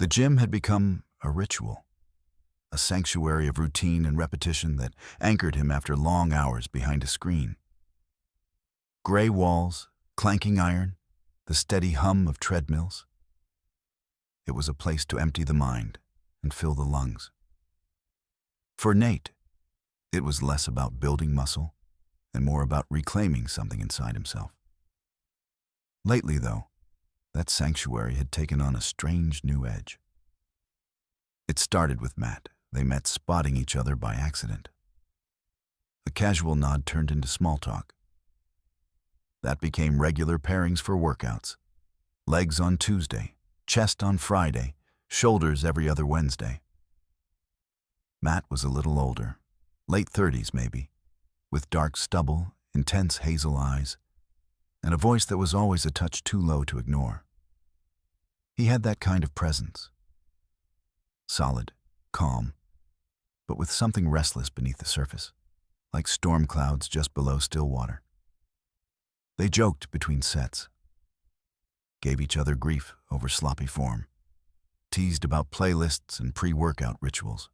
The gym had become a ritual, a sanctuary of routine and repetition that anchored him after long hours behind a screen. Gray walls, clanking iron, the steady hum of treadmills. It was a place to empty the mind and fill the lungs. For Nate, it was less about building muscle and more about reclaiming something inside himself. Lately, though, that sanctuary had taken on a strange new edge. It started with Matt. They met spotting each other by accident. A casual nod turned into small talk. That became regular pairings for workouts. Legs on Tuesday, chest on Friday, shoulders every other Wednesday. Matt was a little older, late 30s maybe, with dark stubble, intense hazel eyes, and a voice that was always a touch too low to ignore. He had that kind of presence. Solid, calm, but with something restless beneath the surface, like storm clouds just below still water. They joked between sets, gave each other grief over sloppy form, teased about playlists and pre-workout rituals.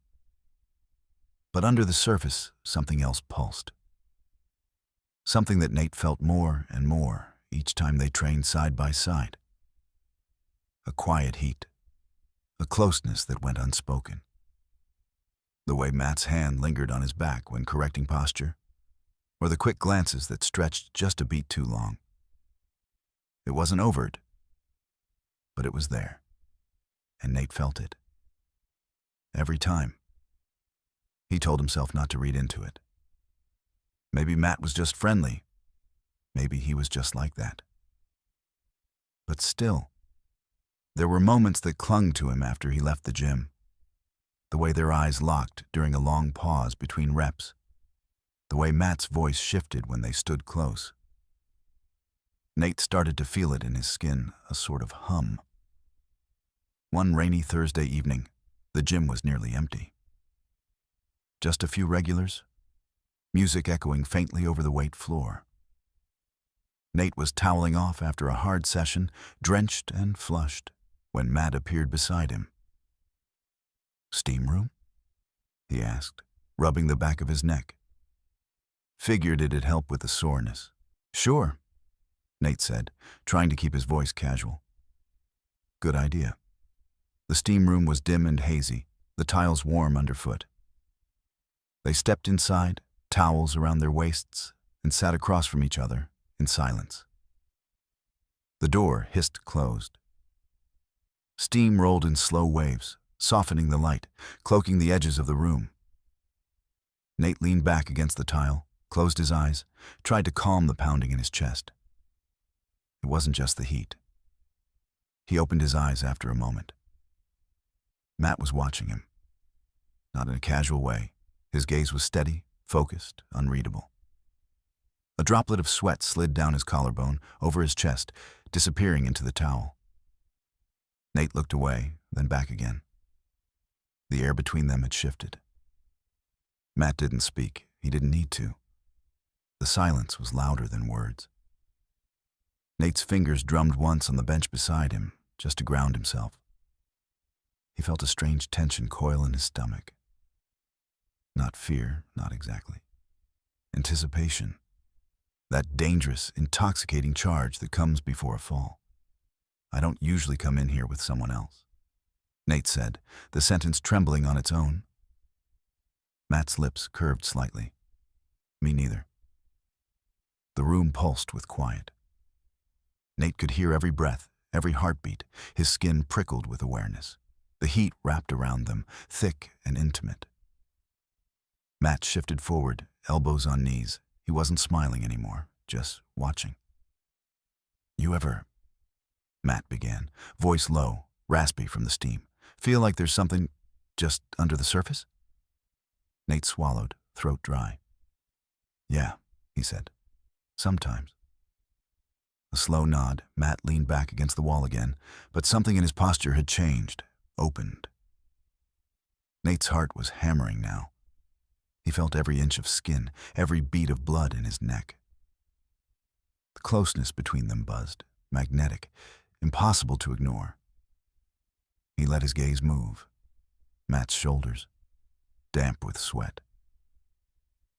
But under the surface, something else pulsed. Something that Nate felt more and more each time they trained side by side. A quiet heat, a closeness that went unspoken. The way Matt's hand lingered on his back when correcting posture, or the quick glances that stretched just a beat too long. It wasn't overt, but it was there, and Nate felt it. Every time. He told himself not to read into it. Maybe Matt was just friendly. Maybe he was just like that. But still, there were moments that clung to him after he left the gym. The way their eyes locked during a long pause between reps. The way Matt's voice shifted when they stood close. Nate started to feel it in his skin, a sort of hum. One rainy Thursday evening, the gym was nearly empty. Just a few regulars, music echoing faintly over the weight floor. Nate was toweling off after a hard session, drenched and flushed, when Matt appeared beside him. "Steam room?" he asked, rubbing the back of his neck. Figured it'd help with the soreness. "Sure," Nate said, trying to keep his voice casual. Good idea. The steam room was dim and hazy, the tiles warm underfoot. They stepped inside, towels around their waists, and sat across from each other in silence. The door hissed closed. Steam rolled in slow waves, softening the light, cloaking the edges of the room. Nate leaned back against the tile, closed his eyes, tried to calm the pounding in his chest. It wasn't just the heat. He opened his eyes after a moment. Matt was watching him. Not in a casual way. His gaze was steady, focused, unreadable. A droplet of sweat slid down his collarbone, over his chest, disappearing into the towel. Nate looked away, then back again. The air between them had shifted. Matt didn't speak. He didn't need to. The silence was louder than words. Nate's fingers drummed once on the bench beside him, just to ground himself. He felt a strange tension coil in his stomach. Not fear, not exactly. Anticipation. That dangerous, intoxicating charge that comes before a fall. "I don't usually come in here with someone else," Nate said, the sentence trembling on its own. Matt's lips curved slightly. "Me neither." The room pulsed with quiet. Nate could hear every breath, every heartbeat. His skin prickled with awareness. The heat wrapped around them, thick and intimate. Matt shifted forward, elbows on knees. He wasn't smiling anymore, just watching. "You ever," Matt began, voice low, raspy from the steam, "feel like there's something just under the surface?" Nate swallowed, throat dry. "Yeah," he said. "Sometimes." A slow nod, Matt leaned back against the wall again, but something in his posture had changed, opened. Nate's heart was hammering now. He felt every inch of skin, every beat of blood in his neck. The closeness between them buzzed, magnetic, impossible to ignore. He let his gaze move. Matt's shoulders, damp with sweat.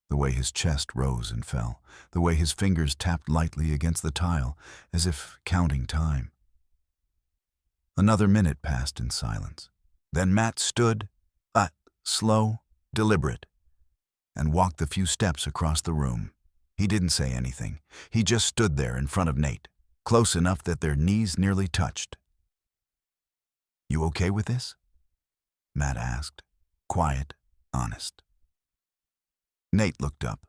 The way his chest rose and fell, the way his fingers tapped lightly against the tile, as if counting time. Another minute passed in silence. Then Matt stood, slow, deliberate, and walked the few steps across the room. He didn't say anything. He just stood there in front of Nate, close enough that their knees nearly touched. "You okay with this?" Matt asked, quiet, honest. Nate looked up,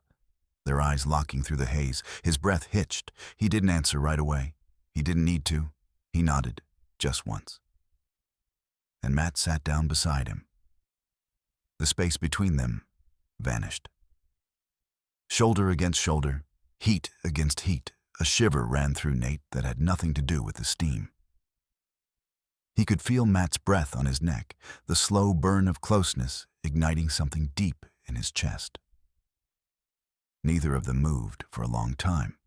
their eyes locking through the haze. His breath hitched. He didn't answer right away. He didn't need to. He nodded, just once. And Matt sat down beside him. The space between them vanished. Shoulder against shoulder, heat against heat, a shiver ran through Nate that had nothing to do with the steam. He could feel Matt's breath on his neck, the slow burn of closeness igniting something deep in his chest. Neither of them moved for a long time,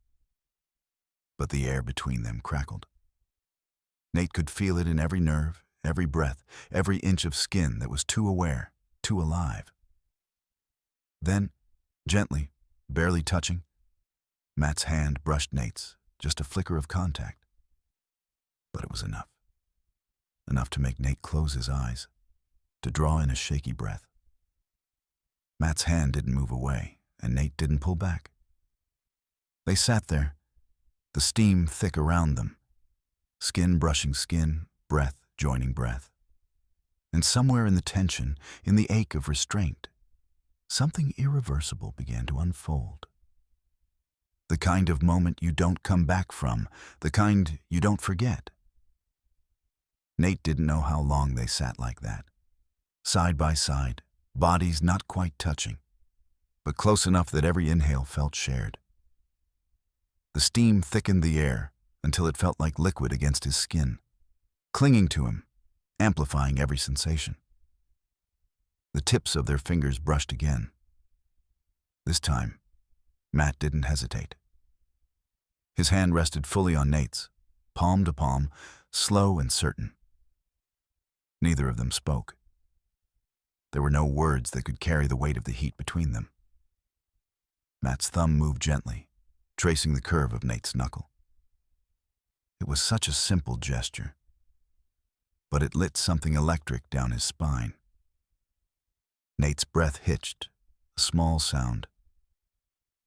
but the air between them crackled. Nate could feel it in every nerve, every breath, every inch of skin that was too aware, too alive. Then, gently, barely touching, Matt's hand brushed Nate's, just a flicker of contact. But it was enough. Enough to make Nate close his eyes, to draw in a shaky breath. Matt's hand didn't move away, and Nate didn't pull back. They sat there, the steam thick around them, skin brushing skin, breath joining breath. And somewhere in the tension, in the ache of restraint, something irreversible began to unfold. The kind of moment you don't come back from, the kind you don't forget. Nate didn't know how long they sat like that, side by side, bodies not quite touching, but close enough that every inhale felt shared. The steam thickened the air until it felt like liquid against his skin, clinging to him, amplifying every sensation. The tips of their fingers brushed again. This time, Matt didn't hesitate. His hand rested fully on Nate's, palm to palm, slow and certain. Neither of them spoke. There were no words that could carry the weight of the heat between them. Matt's thumb moved gently, tracing the curve of Nate's knuckle. It was such a simple gesture, but it lit something electric down his spine. Nate's breath hitched, a small sound,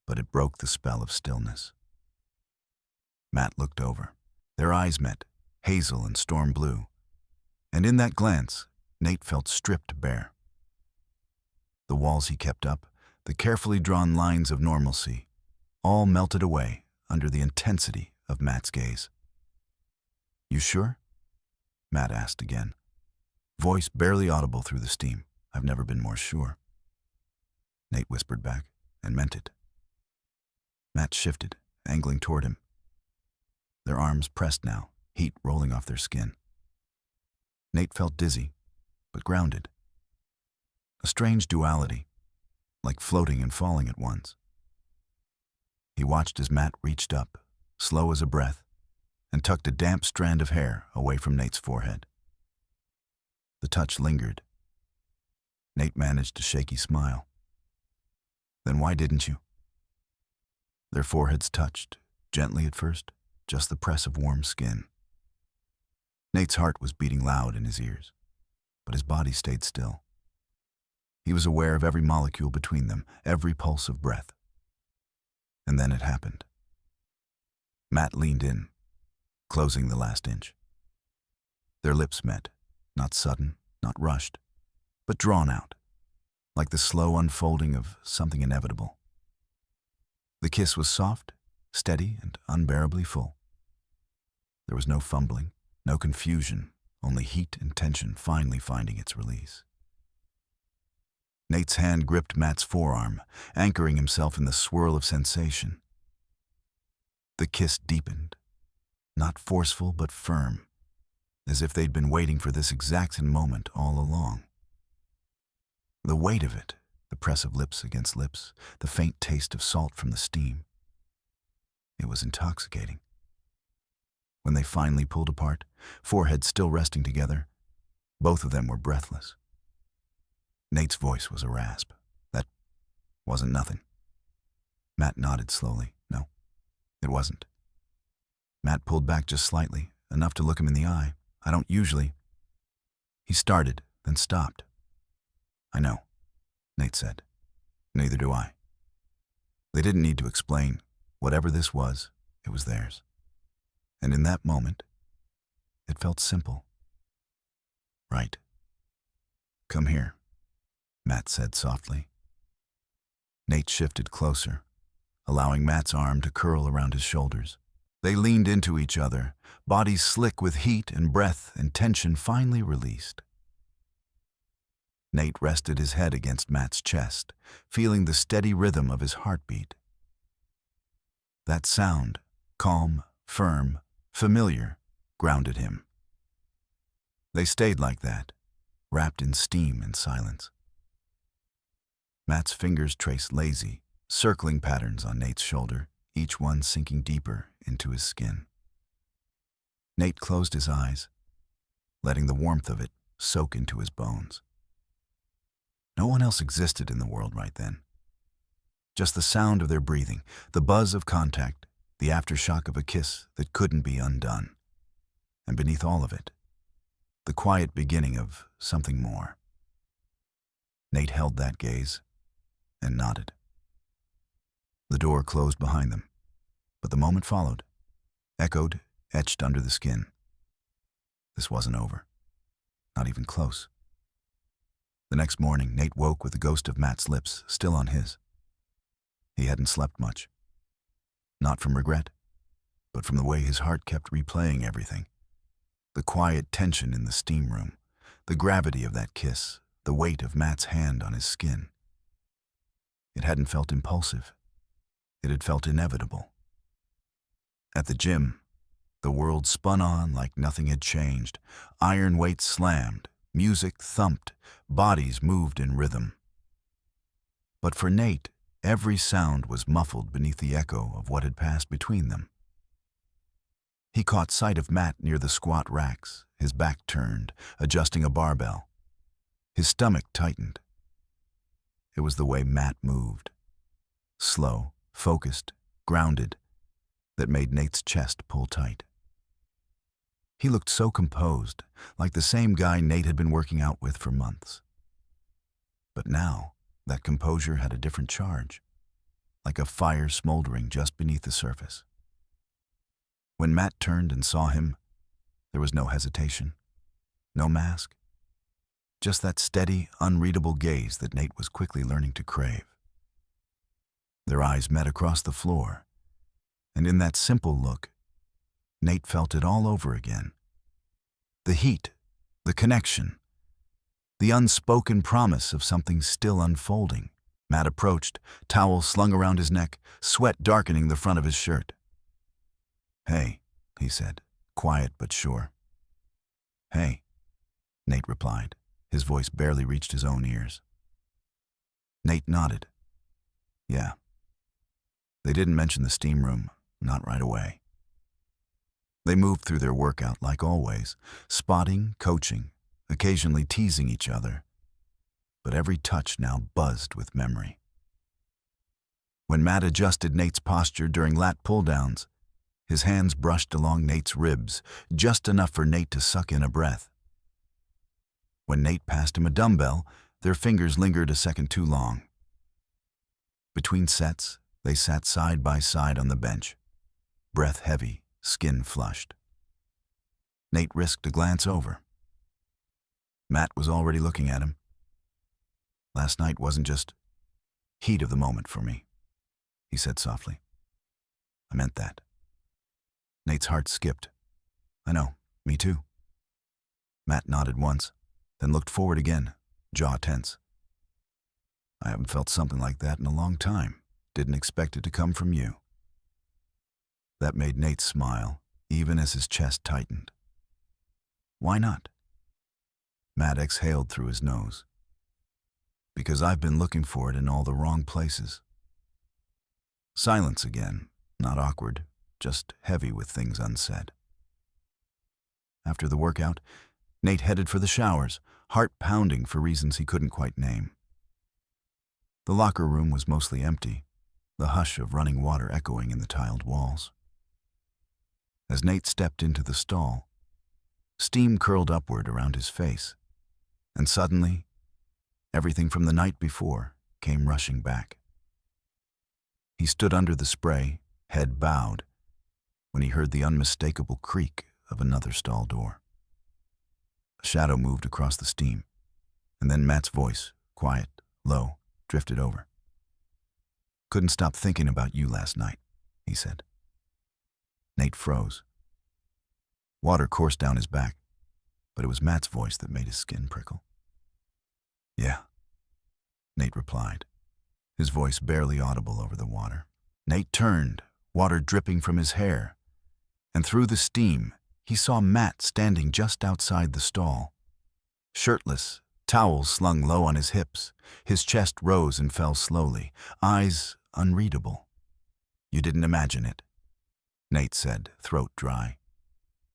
but it broke the spell of stillness. Matt looked over. Their eyes met, hazel and storm blue, and in that glance, Nate felt stripped bare. The walls he kept up, the carefully drawn lines of normalcy, all melted away under the intensity of Matt's gaze. "You sure?" Matt asked again, voice barely audible through the steam. "I've never been more sure." Nate whispered back, and meant it. Matt shifted, angling toward him. Their arms pressed now, heat rolling off their skin. Nate felt dizzy, but grounded. A strange duality, like floating and falling at once. He watched as Matt reached up, slow as a breath, and tucked a damp strand of hair away from Nate's forehead. The touch lingered. Nate managed a shaky smile. "Then why didn't you?" Their foreheads touched, gently at first, just the press of warm skin. Nate's heart was beating loud in his ears, but his body stayed still. He was aware of every molecule between them, every pulse of breath. And then it happened. Matt leaned in, closing the last inch. Their lips met, not sudden, not rushed, but drawn out, like the slow unfolding of something inevitable. The kiss was soft, steady, and unbearably full. There was no fumbling, no confusion, only heat and tension finally finding its release. Nate's hand gripped Matt's forearm, anchoring himself in the swirl of sensation. The kiss deepened, not forceful but firm, as if they'd been waiting for this exact moment all along. The weight of it, the press of lips against lips, the faint taste of salt from the steam. It was intoxicating. When they finally pulled apart, foreheads still resting together, Both of them were breathless. Nate's voice was a rasp. That wasn't nothing. Matt nodded slowly. No, it wasn't. Matt pulled back just slightly, enough to look him in the eye. I don't usually. He started, then stopped. I know, Nate said. Neither do I. They didn't need to explain. Whatever this was, it was theirs. And in that moment, it felt simple. Right. Come here, Matt said softly. Nate shifted closer, allowing Matt's arm to curl around his shoulders. They leaned into each other, bodies slick with heat and breath and tension finally released. Nate rested his head against Matt's chest, feeling the steady rhythm of his heartbeat. That sound, calm, firm, familiar, grounded him. They stayed like that, wrapped in steam and silence. Matt's fingers traced lazy, circling patterns on Nate's shoulder, each one sinking deeper into his skin. Nate closed his eyes, letting the warmth of it soak into his bones. No one else existed in the world right then. Just the sound of their breathing, the buzz of contact, the aftershock of a kiss that couldn't be undone. And beneath all of it, the quiet beginning of something more. Nate held that gaze and nodded. The door closed behind them, but the moment followed, echoed, etched under the skin. This wasn't over. Not even close. The next morning, Nate woke with the ghost of Matt's lips still on his. He hadn't slept much. Not from regret, but from the way his heart kept replaying everything. The quiet tension in the steam room, the gravity of that kiss, the weight of Matt's hand on his skin. It hadn't felt impulsive. It had felt inevitable. At the gym, the world spun on like nothing had changed. Iron weights slammed, music thumped, bodies moved in rhythm. But for Nate, every sound was muffled beneath the echo of what had passed between them. He caught sight of Matt near the squat racks, his back turned, adjusting a barbell. His stomach tightened. It was the way Matt moved. Slow, focused, grounded, that made Nate's chest pull tight. He looked so composed, like the same guy Nate had been working out with for months. But now, that composure had a different charge, like a fire smoldering just beneath the surface. When Matt turned and saw him, there was no hesitation, no mask, just that steady, unreadable gaze that Nate was quickly learning to crave. Their eyes met across the floor, and in that simple look, Nate felt it all over again. The heat, the connection, the unspoken promise of something still unfolding. Matt approached, towel slung around his neck, sweat darkening the front of his shirt. "Hey," he said, quiet but sure. "Hey," Nate replied. His voice barely reached his own ears. Nate nodded. Yeah. They didn't mention the steam room, not right away. They moved through their workout like always, spotting, coaching, occasionally teasing each other. But every touch now buzzed with memory. When Matt adjusted Nate's posture during lat pull-downs, his hands brushed along Nate's ribs, just enough for Nate to suck in a breath. When Nate passed him a dumbbell, their fingers lingered a second too long. Between sets, they sat side by side on the bench, breath heavy, skin flushed. Nate risked a glance over. Matt was already looking at him. "Last night wasn't just heat of the moment for me," he said softly. "I meant that." Nate's heart skipped. "I know, me too." Matt nodded once, then looked forward again, jaw tense. "I haven't felt something like that in a long time. Didn't expect it to come from you." That made Nate smile, even as his chest tightened. "Why not?" Matt exhaled through his nose. "Because I've been looking for it in all the wrong places." Silence again, not awkward, just heavy with things unsaid. After the workout, Nate headed for the showers, heart pounding for reasons he couldn't quite name. The locker room was mostly empty, the hush of running water echoing in the tiled walls. As Nate stepped into the stall, steam curled upward around his face, and suddenly, everything from the night before came rushing back. He stood under the spray, head bowed, when he heard the unmistakable creak of another stall door. A shadow moved across the steam, and then Matt's voice, quiet, low, drifted over. "Couldn't stop thinking about you last night," he said. Nate froze. Water coursed down his back, but it was Matt's voice that made his skin prickle. "Yeah," Nate replied, his voice barely audible over the water. Nate turned, water dripping from his hair, and through the steam, he saw Matt standing just outside the stall. Shirtless, towels slung low on his hips, his chest rose and fell slowly, eyes unreadable. "You didn't imagine it," Nate said, throat dry.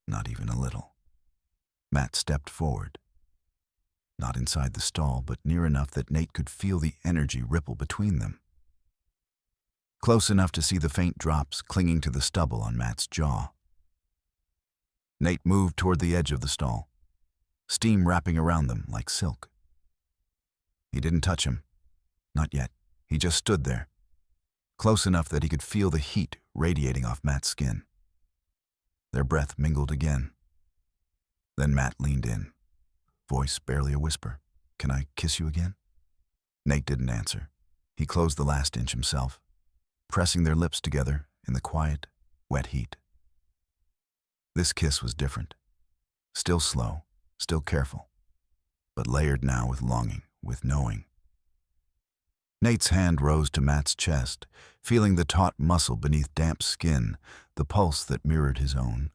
"Not even a little." Matt stepped forward. Not inside the stall, but near enough that Nate could feel the energy ripple between them. Close enough to see the faint drops clinging to the stubble on Matt's jaw. Nate moved toward the edge of the stall, steam wrapping around them like silk. He didn't touch him. Not yet. He just stood there, close enough that he could feel the heat radiating off Matt's skin. Their breath mingled again. Then Matt leaned in, voice barely a whisper. "Can I kiss you again?" Nate didn't answer. He closed the last inch himself, pressing their lips together in the quiet, wet heat. This kiss was different. Still slow, still careful, but layered now with longing, with knowing. Nate's hand rose to Matt's chest, feeling the taut muscle beneath damp skin, the pulse that mirrored his own.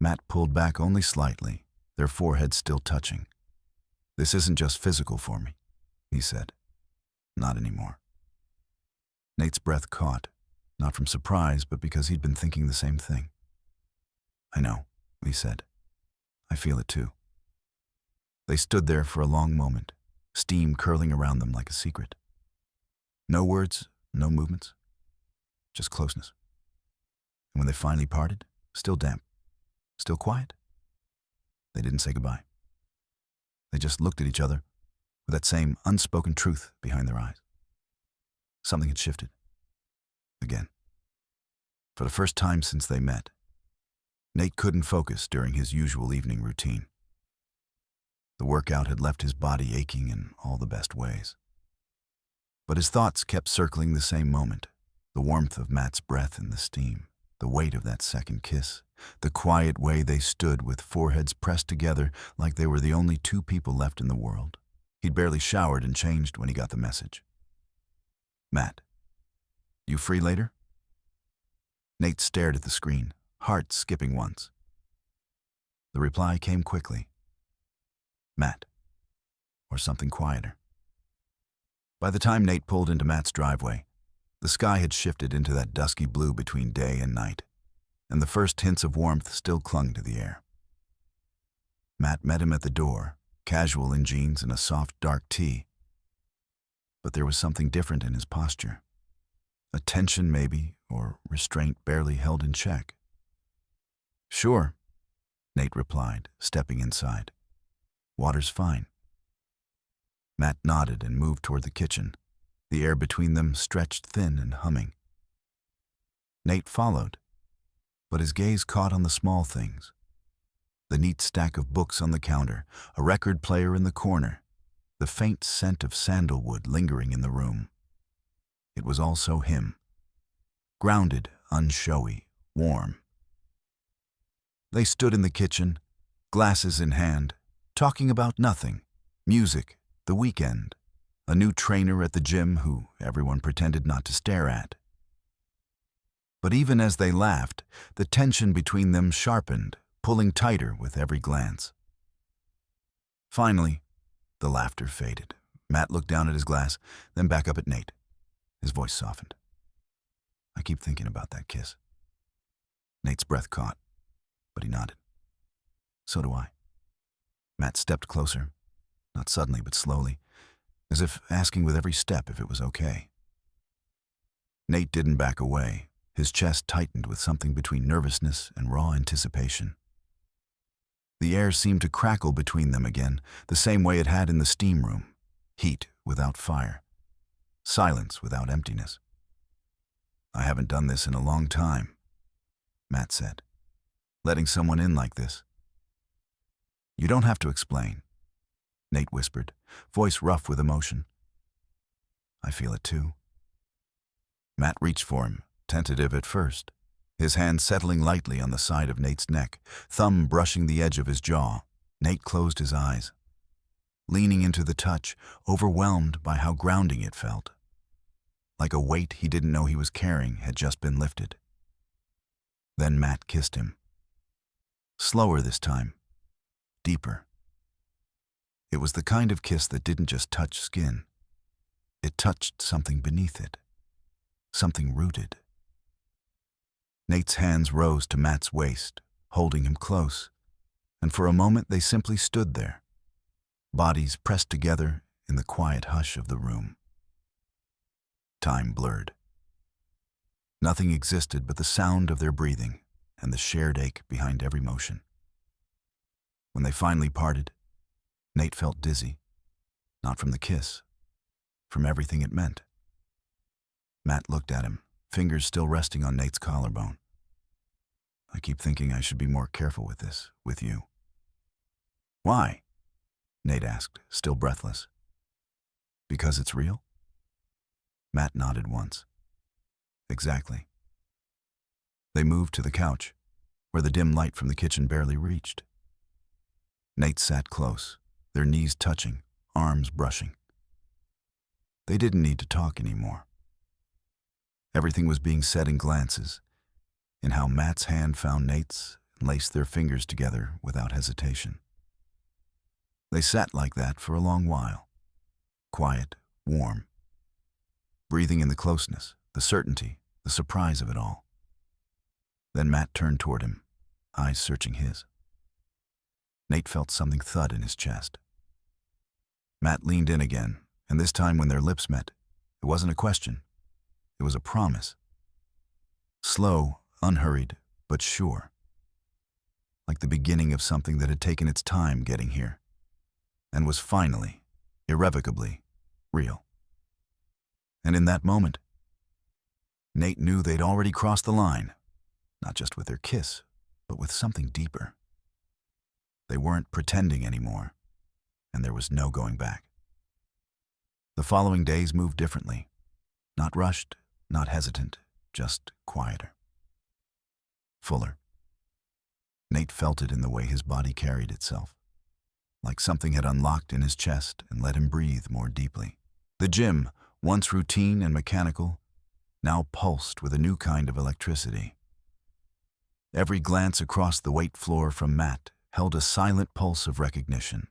Matt pulled back only slightly, their foreheads still touching. "This isn't just physical for me," he said. "Not anymore." Nate's breath caught, not from surprise, but because he'd been thinking the same thing. "I know," he said. "I feel it too." They stood there for a long moment, steam curling around them like a secret. No words, no movements, just closeness. And when they finally parted, still damp, still quiet, they didn't say goodbye. They just looked at each other with that same unspoken truth behind their eyes. Something had shifted. Again. For the first time since they met, Nate couldn't focus during his usual evening routine. The workout had left his body aching in all the best ways. But his thoughts kept circling the same moment, the warmth of Matt's breath in the steam, the weight of that second kiss, the quiet way they stood with foreheads pressed together like they were the only two people left in the world. He'd barely showered and changed when he got the message. "Matt, you free later?" Nate stared at the screen, heart skipping once. The reply came quickly. "Matt," or something quieter. By the time Nate pulled into Matt's driveway, the sky had shifted into that dusky blue between day and night, and the first hints of warmth still clung to the air. Matt met him at the door, casual in jeans and a soft dark tee. But there was something different in his posture. A tension maybe, or restraint barely held in check. "Sure," Nate replied, stepping inside. "Water's fine." Matt nodded and moved toward the kitchen, the air between them stretched thin and humming. Nate followed, but his gaze caught on the small things. The neat stack of books on the counter, a record player in the corner, the faint scent of sandalwood lingering in the room. It was all so him. Grounded, unshowy, warm. They stood in the kitchen, glasses in hand, talking about nothing. Music, the weekend, a new trainer at the gym who everyone pretended not to stare at. But even as they laughed, the tension between them sharpened, pulling tighter with every glance. Finally, the laughter faded. Matt looked down at his glass, then back up at Nate. His voice softened. "I keep thinking about that kiss." Nate's breath caught, but he nodded. "So do I." Matt stepped closer, not suddenly but slowly, as if asking with every step if it was okay. Nate didn't back away. His chest tightened with something between nervousness and raw anticipation. The air seemed to crackle between them again, the same way it had in the steam room. Heat without fire. Silence without emptiness. "I haven't done this in a long time," Matt said. "Letting someone in like this." "You don't have to explain," Nate whispered, voice rough with emotion. "I feel it too." Matt reached for him, tentative at first, his hand settling lightly on the side of Nate's neck, thumb brushing the edge of his jaw. Nate closed his eyes, leaning into the touch, overwhelmed by how grounding it felt. Like a weight he didn't know he was carrying had just been lifted. Then Matt kissed him. Slower this time, deeper. It was the kind of kiss that didn't just touch skin. It touched something beneath it, something rooted. Nate's hands rose to Matt's waist, holding him close, and for a moment they simply stood there, bodies pressed together in the quiet hush of the room. Time blurred. Nothing existed but the sound of their breathing and the shared ache behind every motion. When they finally parted, Nate felt dizzy, not from the kiss, from everything it meant. Matt looked at him, fingers still resting on Nate's collarbone. "I keep thinking I should be more careful with this, with you." "Why?" Nate asked, still breathless. "Because it's real?" Matt nodded once. "Exactly." They moved to the couch, where the dim light from the kitchen barely reached. Nate sat close, their knees touching, arms brushing. They didn't need to talk anymore. Everything was being said in glances, in how Matt's hand found Nate's and laced their fingers together without hesitation. They sat like that for a long while, quiet, warm, breathing in the closeness, the certainty, the surprise of it all. Then Matt turned toward him, eyes searching his. Nate felt something thud in his chest. Matt leaned in again, and this time when their lips met, it wasn't a question. It was a promise. Slow, unhurried, but sure. Like the beginning of something that had taken its time getting here, and was finally, irrevocably, real. And in that moment, Nate knew they'd already crossed the line, not just with their kiss, but with something deeper. They weren't pretending anymore, and there was no going back. The following days moved differently, not rushed, not hesitant, just quieter. Fuller. Nate felt it in the way his body carried itself, like something had unlocked in his chest and let him breathe more deeply. The gym, once routine and mechanical, now pulsed with a new kind of electricity. Every glance across the weight floor from Matt held a silent pulse of recognition,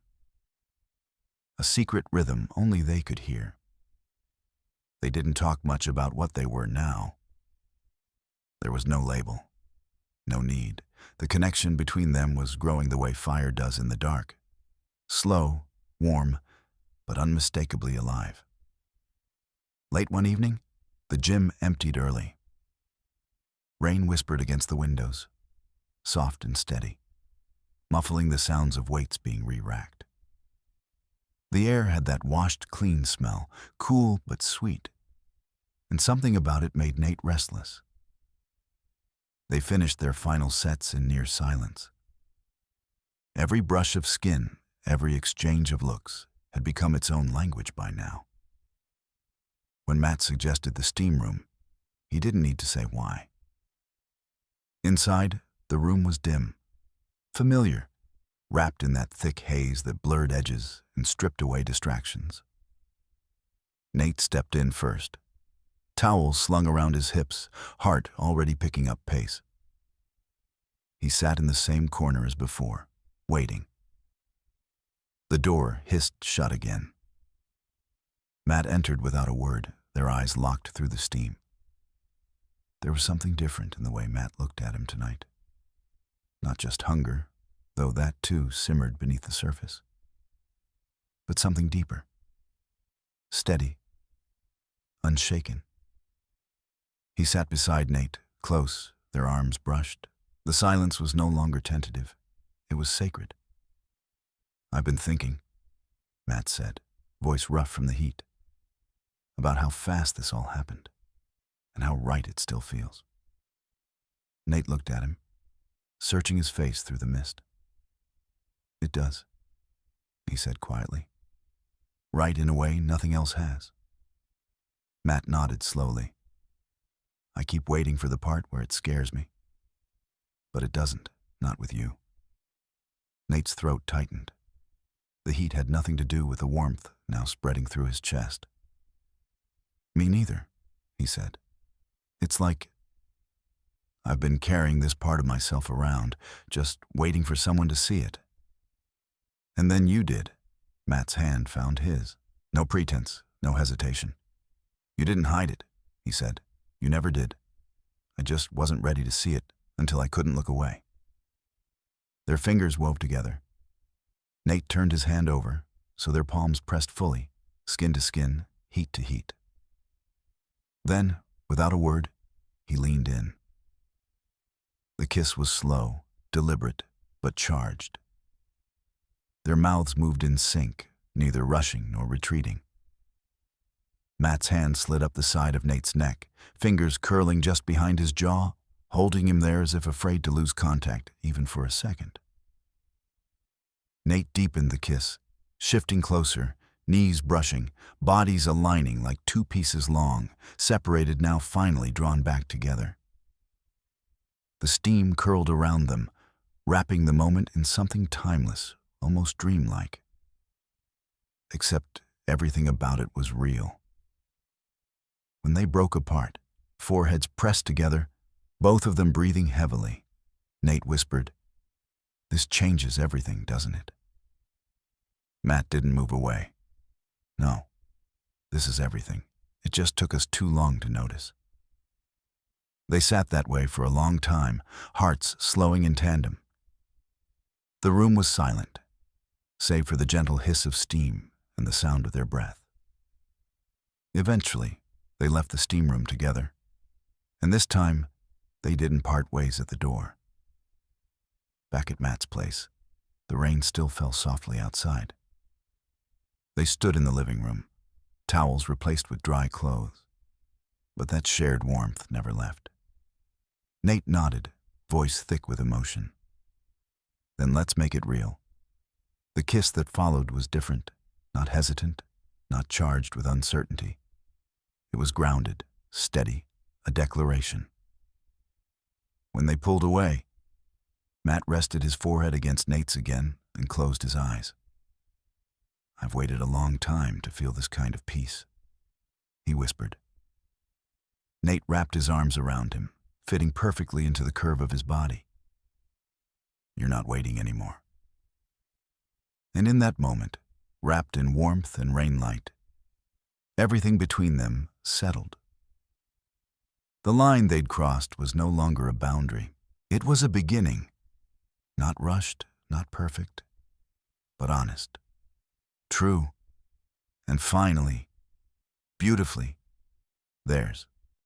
a secret rhythm only they could hear. They didn't talk much about what they were now. There was no label, no need. The connection between them was growing the way fire does in the dark. Slow, warm, but unmistakably alive. Late one evening, the gym emptied early. Rain whispered against the windows, soft and steady, muffling the sounds of weights being re-racked. The air had that washed clean smell, cool but sweet, and something about it made Nate restless. They finished their final sets in near silence. Every brush of skin, every exchange of looks, had become its own language by now. When Matt suggested the steam room, he didn't need to say why. Inside, the room was dim, familiar, wrapped in that thick haze that blurred edges and stripped away distractions. Nate stepped in first, towel slung around his hips, heart already picking up pace. He sat in the same corner as before, waiting. The door hissed shut again. Matt entered without a word, their eyes locked through the steam. There was something different in the way Matt looked at him tonight. Not just hunger, though that too simmered beneath the surface. But something deeper. Steady. Unshaken. He sat beside Nate, close, their arms brushed. The silence was no longer tentative. It was sacred. "I've been thinking," Matt said, voice rough from the heat, "about how fast this all happened, and how right it still feels." Nate looked at him, searching his face through the mist. "It does," he said quietly. "Right in a way nothing else has." Matt nodded slowly. "I keep waiting for the part where it scares me. But it doesn't, not with you." Nate's throat tightened. The heat had nothing to do with the warmth now spreading through his chest. "Me neither," he said. "It's like I've been carrying this part of myself around, just waiting for someone to see it. And then you did." Matt's hand found his. "No pretense, no hesitation. You didn't hide it," he said. "You never did. I just wasn't ready to see it until I couldn't look away." Their fingers wove together. Nate turned his hand over, so their palms pressed fully, skin to skin, heat to heat. Then, without a word, he leaned in. The kiss was slow, deliberate, but charged. Their mouths moved in sync, neither rushing nor retreating. Matt's hand slid up the side of Nate's neck, fingers curling just behind his jaw, holding him there as if afraid to lose contact, even for a second. Nate deepened the kiss, shifting closer, knees brushing, bodies aligning like two pieces long, separated now finally drawn back together. The steam curled around them, wrapping the moment in something timeless, almost dreamlike. Except everything about it was real. When they broke apart, foreheads pressed together, both of them breathing heavily, Nate whispered, "This changes everything, doesn't it?" Matt didn't move away. "No, this is everything. It just took us too long to notice." They sat that way for a long time, hearts slowing in tandem. The room was silent, save for the gentle hiss of steam and the sound of their breath. Eventually, they left the steam room together, and this time, they didn't part ways at the door. Back at Matt's place, the rain still fell softly outside. They stood in the living room, towels replaced with dry clothes, but that shared warmth never left. Nate nodded, voice thick with emotion. "Then let's make it real." The kiss that followed was different, not hesitant, not charged with uncertainty. It was grounded, steady, a declaration. When they pulled away, Matt rested his forehead against Nate's again and closed his eyes. "I've waited a long time to feel this kind of peace," he whispered. Nate wrapped his arms around him, fitting perfectly into the curve of his body. "You're not waiting anymore." And in that moment, wrapped in warmth and rainlight, everything between them settled. The line they'd crossed was no longer a boundary. It was a beginning, not rushed, not perfect, but honest, true, and finally, beautifully, theirs.